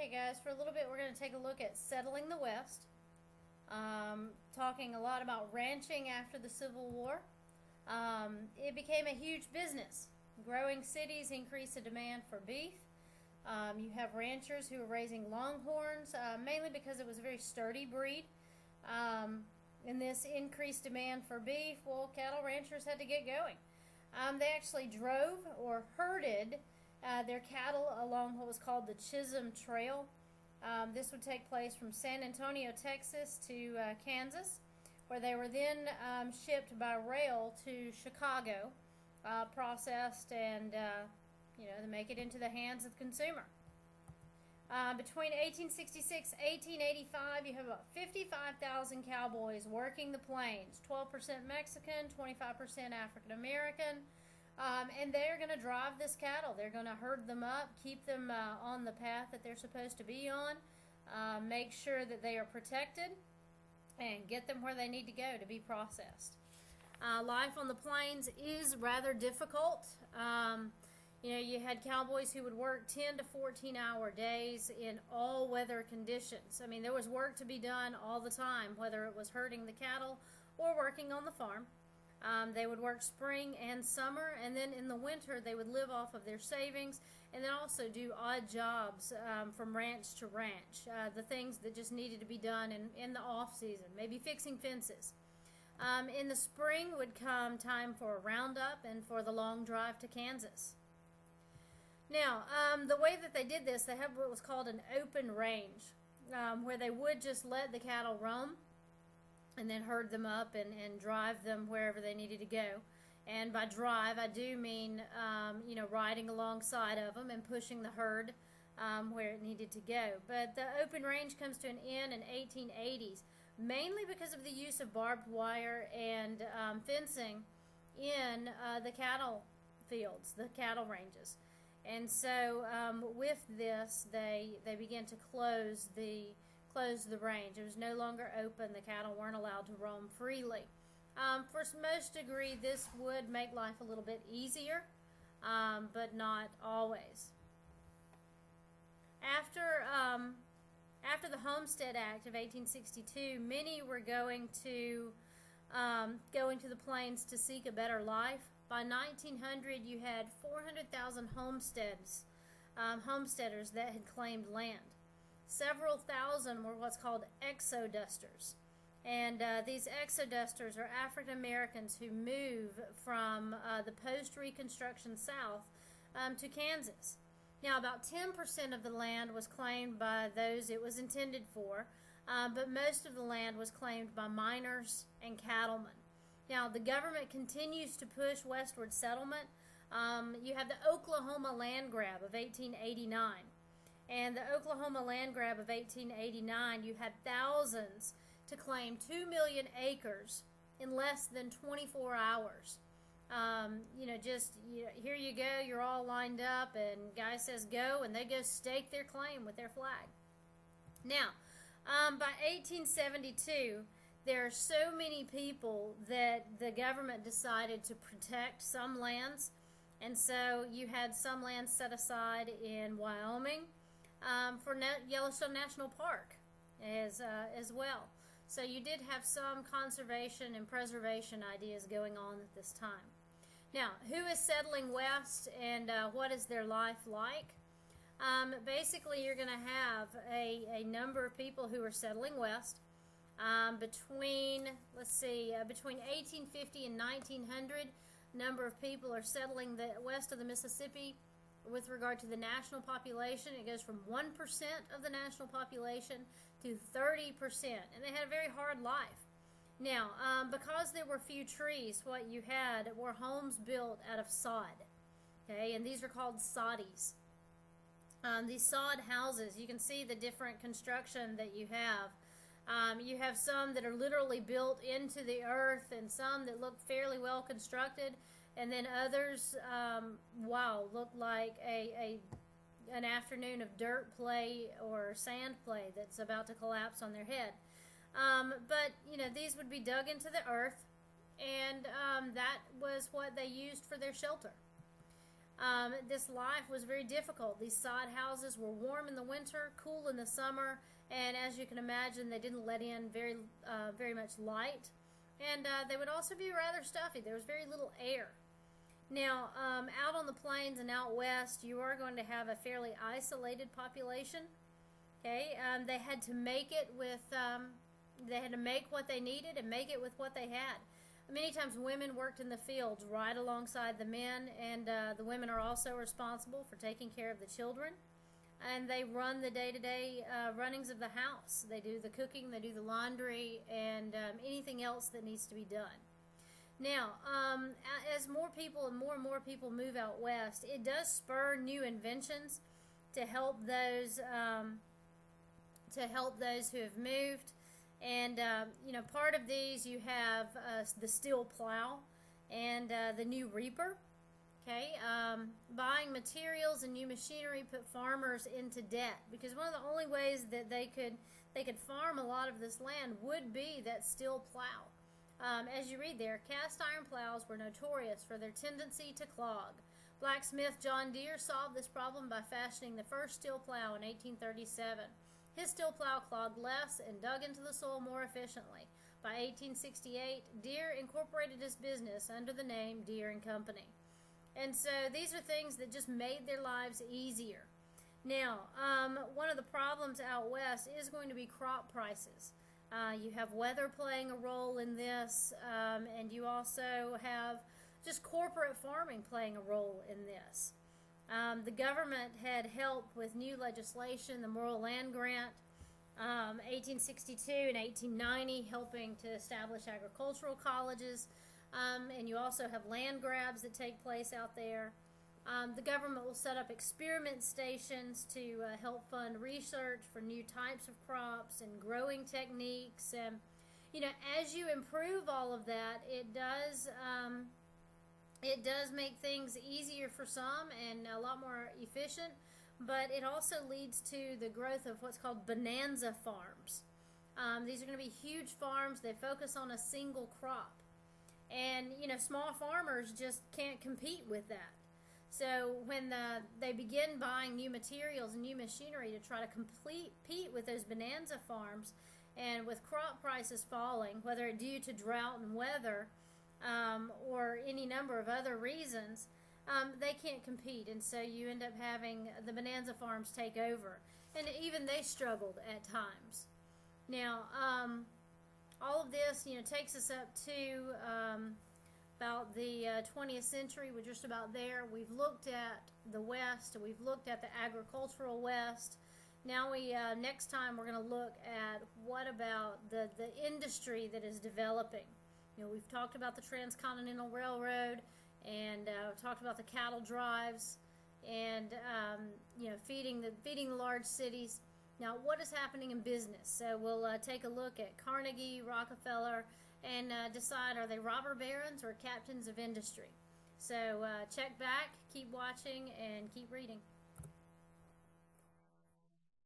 Okay, guys, for a little bit, we're going to take a look at settling the West, talking a lot about ranching after the Civil War. It became a huge business. Growing cities increased the demand for beef. You have ranchers who are raising longhorns, mainly because it was a very sturdy breed. In this increased demand for beef, well, cattle ranchers had to get going. They actually drove or herded their cattle along what was called the Chisholm Trail. This would take place from San Antonio, Texas to Kansas, where they were then shipped by rail to Chicago, processed and to make it into the hands of the consumer. Between 1866 and 1885, you have about 55,000 cowboys working the plains, 12% Mexican, 25% African American. And they're going to drive this cattle. They're going to herd them up, keep them on the path that they're supposed to be on, make sure that they are protected, and get them where they need to go to be processed. Life on the plains is rather difficult. You had cowboys who would work 10 to 14-hour days in all weather conditions. I mean, there was work to be done all the time, whether it was herding the cattle or working on the farm. They would work spring and summer, and then in the winter they would live off of their savings and then also do odd jobs from ranch to ranch, the things that just needed to be done in the off season, maybe fixing fences. In the spring would come time for a roundup and for the long drive to Kansas. Now, the way that they did this, they have what was called an open range, where they would just let the cattle roam and then herd them up and drive them wherever they needed to go. And by drive, I do mean, riding alongside of them and pushing the herd where it needed to go. But the open range comes to an end in 1880s, mainly because of the use of barbed wire and fencing in the cattle fields, the cattle ranges. And so with this, they began to close the range. It was no longer open. The cattle weren't allowed to roam freely. For most degree, this would make life a little bit easier, but not always. After the Homestead Act of 1862, many were going to the plains to seek a better life. By 1900, you had 400,000 homesteaders that had claimed land. Several thousand were what's called exodusters. And these exodusters are African Americans who move from the post-Reconstruction South to Kansas. Now, about 10% of the land was claimed by those it was intended for, but most of the land was claimed by miners and cattlemen. Now, the government continues to push westward settlement. You have the Oklahoma land grab of 1889. And the Oklahoma land grab of 1889, you had thousands to claim 2 million acres in less than 24 hours. Here you go, you're all lined up, and guy says go, and they go stake their claim with their flag. Now, by 1872, there are so many people that the government decided to protect some lands, and so you had some lands set aside in Wyoming for Yellowstone National Park as well. So you did have some conservation and preservation ideas going on at this time. Now, who is settling west, and what is their life like? Basically, you're going to have a number of people who are settling west. Between 1850 and 1900, number of people are settling the west of the Mississippi. With regard to the national population, it goes from 1% of the national population to 30%, and they had a very hard life. Now, because there were few trees, what you had were homes built out of sod, okay, and these are called soddies. These sod houses, you can see the different construction that you have. You have some that are literally built into the earth, and some that look fairly well constructed, and then others, look like an afternoon of dirt play or sand play that's about to collapse on their head. But these would be dug into the earth, and that was what they used for their shelter. this life was very difficult. These sod houses were warm in the winter, cool in the summer, and as you can imagine, they didn't let in very much light. And they would also be rather stuffy. There was very little air. Now, out on the plains and out west, you are going to have a fairly isolated population. Okay, they had to make it with, they had to make what they needed and make it with what they had. Many times women worked in the fields right alongside the men, and the women are also responsible for taking care of the children. And they run the day-to-day runnings of the house. They do the cooking, they do the laundry, and anything else that needs to be done. Now, as more and more people move out west, it does spur new inventions to help those who have moved. And part of these you have the steel plow and the new reaper. Okay, buying materials and new machinery put farmers into debt, because one of the only ways that they could farm a lot of this land would be that steel plow. As you read there, cast iron plows were notorious for their tendency to clog. Blacksmith John Deere solved this problem by fashioning the first steel plow in 1837. His steel plow clogged less and dug into the soil more efficiently. By 1868, Deere incorporated his business under the name Deere & Company. And so these are things that just made their lives easier. Now, one of the problems out west is going to be crop prices. You have weather playing a role in this, and you also have just corporate farming playing a role in this. The government had helped with new legislation, the Moral Land Grant, 1862 and 1890, helping to establish agricultural colleges. And you also have land grabs that take place out there. The government will set up experiment stations to help fund research for new types of crops and growing techniques. And, as you improve all of that, it does make things easier for some and a lot more efficient, but it also leads to the growth of what's called bonanza farms. These are going to be huge farms. They focus on a single crop. And, small farmers just can't compete with that. So when they begin buying new materials and new machinery to try to compete with those bonanza farms, and with crop prices falling, whether due to drought and weather or any number of other reasons, they can't compete. And so you end up having the bonanza farms take over. And even they struggled at times. Now, all of this, takes us up to about the 20th century. We're just about there. We've looked at the West. We've looked at the agricultural West. Now next time we're going to look at what about the industry that is developing. We've talked about the Transcontinental Railroad, and talked about the cattle drives, and feeding the large cities. Now, what is happening in business? So we'll take a look at Carnegie, Rockefeller, and decide, are they robber barons or captains of industry? So check back, keep watching, and keep reading.